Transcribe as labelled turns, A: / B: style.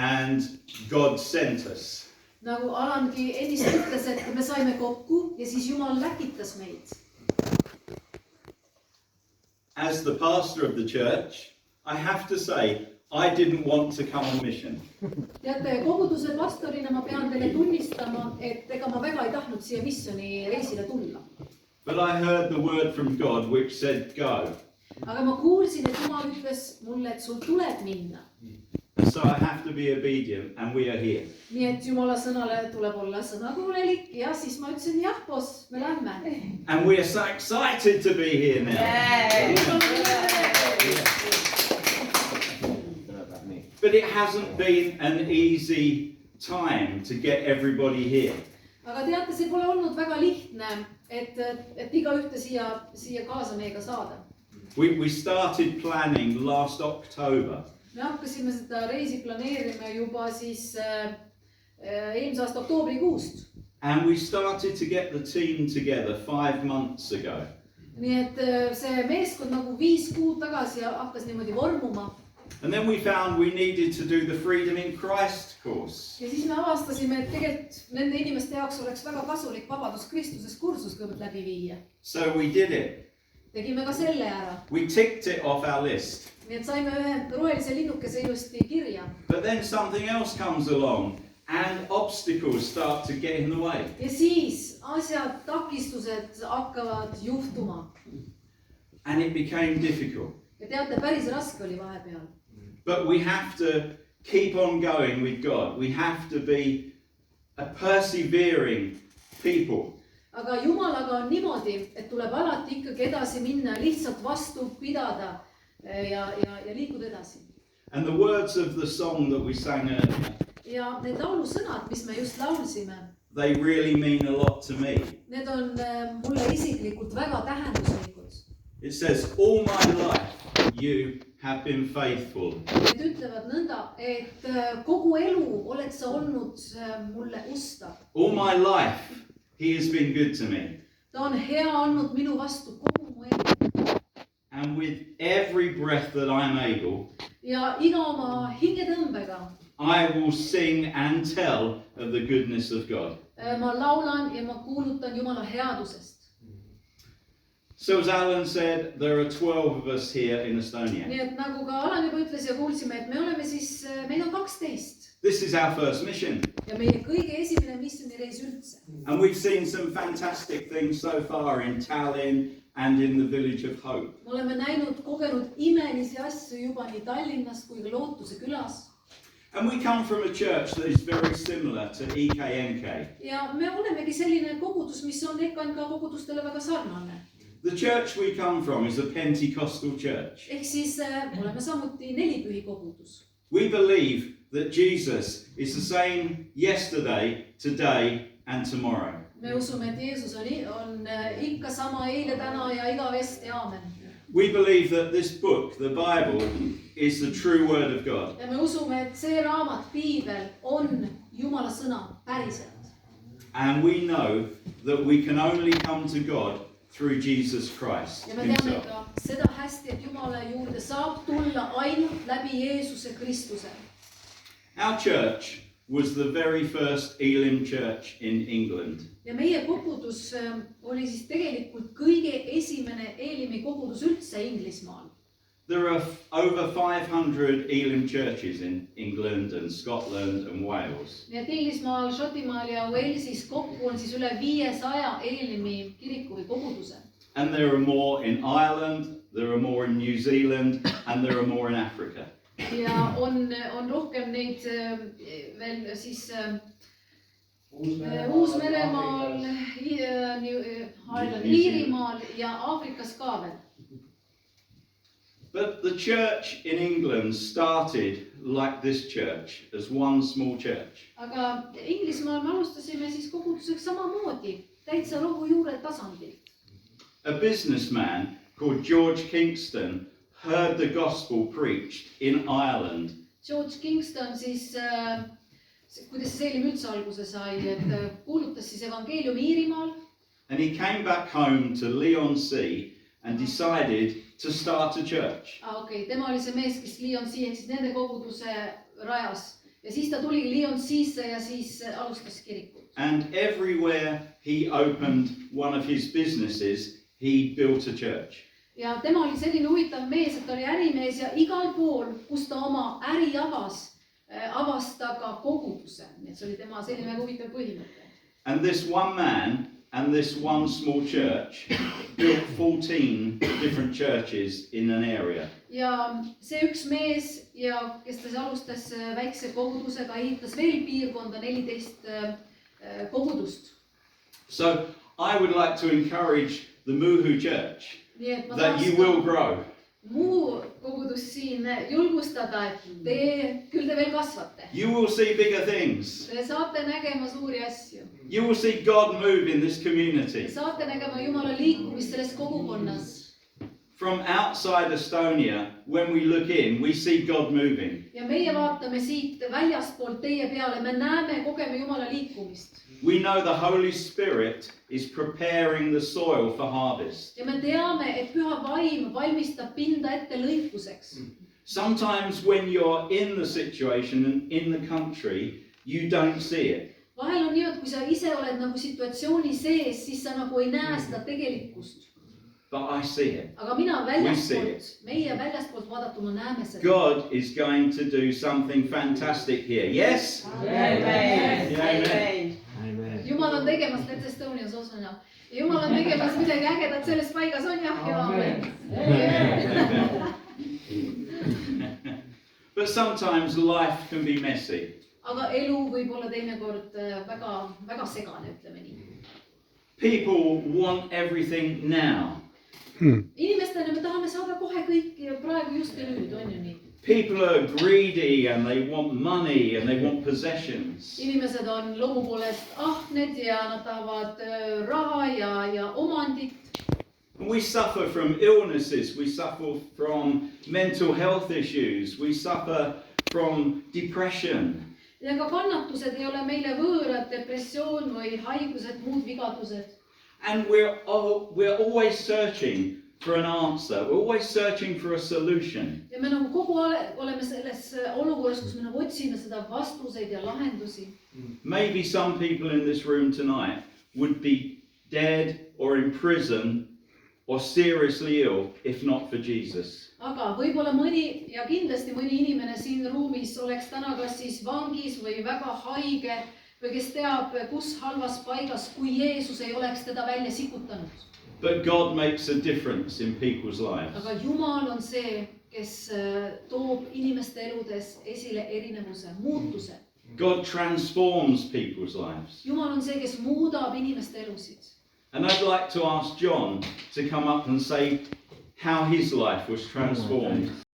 A: and God sent us.
B: Nagu Alangi ennist ütles, et me saime kokku ja siis Jumal läkitas meid.
A: As the pastor of the church, I have to say, I didn't want to come on mission.
B: Teate, koguduse pastorina ma pean teile tunnistama, et ega ma väga ei tahtnud siia missiooni reisile tulla.
A: But I heard the word from God which said go.
B: Aga ma kuulsin, et Jumal ütles mulle, et sul tuleb minna.
A: So I have to be obedient and we are here.
B: Nii et Jumala sõnale tuleb olla sõnakuulelik ja siis ma ütlesin, jah, boss, me lähme.
A: And we are so excited to be here now. But it hasn't been an easy time to get everybody here.
B: Aga teate, see pole olnud väga lihtne, et igaühte siia kaasa meiega saada.
A: We started planning last October.
B: Me hakkasime seda reisi planeerima juba siis eelmise aasta oktoobrikuust.
A: And we started to get the team together 5 months ago.
B: Nii et see meeskond nagu 5 kuud tagasi hakkas niimoodi vormuma.
A: And then we found we needed to do the Freedom in Christ course.
B: Ja siis me avastasime, et tegelikult nende inimeste jaoks oleks väga kasulik Vabadus Kristuses kursus kõigepealt läbi viia.
A: So we did it.
B: Tegime ka selle ära.
A: We ticked it off our list.
B: Nii et saime ühe rohelise linnukese ilusti kirja.
A: But then something else comes along and obstacles start to get in the way.
B: Ja siis asjad, takistused hakkavad juhtuma.
A: And it became difficult.
B: Ja teate, päris raske oli vahepeal.
A: But we have to keep on going with God. We have to be a persevering people.
B: Aga Jumalaga on niimoodi, et tuleb alati ikkagi edasi minna, lihtsalt vastu pidada ja liikuda edasi.
A: And the words of the song that we sang earlier,
B: Ja need laulu sõnad, mis me just laulsime,
A: they really mean a lot to me.
B: need on mulle isiklikult väga tähenduslikud.
A: It says, all my life you have been faithful.
B: Need ütlevad nõnda, et kogu elu oled sa olnud mulle ustav.
A: All my life he has been good to me.
B: Ta on hea olnud minu vastu kogu mu elu.
A: And with every breath that I'm able,
B: Ja iga oma hingetõmbega
A: I will sing and tell of the goodness of God.
B: ma laulan ja ma kuulutan Jumala headusest.
A: So as Alan said, there are 12 of us here in Estonia.
B: Nii et nagu ka Alan juba ütles ja kuulsime, et me oleme siis, meil on 12.
A: This is our first mission.
B: Ja meie kõige esimene missioonireis üldse.
A: And we've seen some fantastic things so far in Tallinn and in the village of Hope.
B: Me oleme näinud, kogenud imelisi asju juba nii Tallinnas kui ka Lootuse külas.
A: And we come from a church that is very similar to EKNK.
B: Ja me olemegi selline kogudus, mis on EKNK kogudustele väga sarnane.
A: The church we come from is a Pentecostal church.
B: Ehk siis oleme samuti nelipühi kogudus.
A: We believe that Jesus is the same yesterday, today and tomorrow.
B: Me usume, et Jeesus on ikka sama eile, täna ja igavesti. Aamen.
A: We believe that this book, the Bible, is the true word of God.
B: Ja me usume, et see raamat, Piibel, on Jumala sõna päriselt.
A: And we know that we can only come to God through Jesus Christ
B: Ja me teame
A: himself.
B: ka seda hästi, et Jumala juurde saab tulla ainult läbi Jeesuse Kristuse.
A: Our church was the very first Elim church in England.
B: Ja meie kogudus oli siis tegelikult kõige esimene Elimi kogudus üldse Inglismaal.
A: There are over 500 Elim churches in England and Scotland and Wales.
B: Nii et Inglismaal, Šotimaal ja Walesis kokku on siis üle 500 Elimi kiriku või koguduse.
A: And there are more in Ireland, there are more in New Zealand, and there are more in Africa.
B: Ja on rohkem neid veel siis Uus-Meremaal, Iirimaal ja Aafrikas ka veel.
A: But the church in England started like this church, as one small church.
B: Aga Inglismaal me alustasime siis koguduseks samamoodi, täitsa rohujuure tasandil.
A: A businessman called George Kingston heard the gospel preached in Ireland.
B: George Kingston siis, kuidas see Elim üldse alguse sai, et kuulutas siis evangeeliumi Iirimaal.
A: And he came back home to Leigh-on-Sea and decided to start a church.
B: Okay, tema oli see mees, kes Leigh-on-Sea ehk siis nende koguduse rajas Ja siis ta tuligi Lyonsisse ja siis alustas kirikut.
A: And everywhere he opened one of his businesses, he built a church.
B: Ja tema oli selline huvitav mees, et ta oli ärimees ja igal pool, kus ta oma äri avas ta ka koguduse. Nii et see oli tema selline väga huvitav põhimõte.
A: And this one man and this one small church built 14 different churches in an area.
B: Ja see üks mees, ja kes ta alustas väikse kogudusega, ehitas veel piirkonda 14 kogudust.
A: So I would like to encourage the Muhu church that you will grow.
B: Muu kogudus siin julgustada, et küll te veel kasvate.
A: You will see bigger things.
B: Te saate nägema suuri asju.
A: You will see God move in this community.
B: Te saate nägema Jumala liikumist selles kogukonnas.
A: From outside Estonia, when we look in, we see God moving.
B: Ja meie vaatame siit väljaspoolt teie peale, me näeme, kogeme Jumala liikumist.
A: We know the Holy Spirit is preparing the soil for harvest.
B: Ja me teame, et Püha Vaim valmistab pinda ette lõikuseks.
A: Sometimes when you're in the situation and in the country, you don't see it.
B: Vahel on nii, et kui sa ise oled nagu situatsiooni sees, siis sa nagu ei näe seda tegelikkust.
A: But I see it.
B: Aga mina väljaspoolt, meie väljaspoolt vaadatuna näeme seda.
A: God is going to do something fantastic here. Yes?
C: Amen.
A: Amen.
B: Jumal on tegemas, Let's Estonias osana. Jumal on tegemas midagi ägedat selles paigas, on jah? Ja amen.
A: But sometimes life can be messy.
B: Aga elu võib olla teinekord väga segane, ütleme nii.
A: People want everything now.
B: Inimestele me tahame saada kohe kõiki ja praegu just ja nüüd, on ju nii?
A: People are greedy and they want money and they want possessions.
B: Inimesed on loomu poolest ahned ja nad tahavad raha ja omandit.
A: We suffer from illnesses, we suffer from mental health issues, we suffer from depression.
B: Ja ka kannatused ei ole meile võõrad, depressioon või haigused, muud vigadused.
A: And we're always searching for an answer. We're always searching for a solution.
B: Ja me nagu kogu aeg oleme selles olukorras, kus me nagu otsime seda vastuseid ja lahendusi.
A: Maybe some people in this room tonight would be dead or in prison or seriously ill if not for Jesus.
B: Aga võib-olla mõni ja kindlasti mõni inimene siin ruumis oleks täna kas siis vangis või väga haige või kes teab, kus halvas paigas, kui Jeesus ei oleks teda välja sikutanud.
A: But God makes a difference in people's lives.
B: Aga Jumal on see, kes toob inimeste eludes esile erinevuse, muutuse.
A: God transforms people's lives.
B: Jumal on see, kes muudab inimeste elusid.
A: And I'd like to ask John to come up and say how his life was transformed.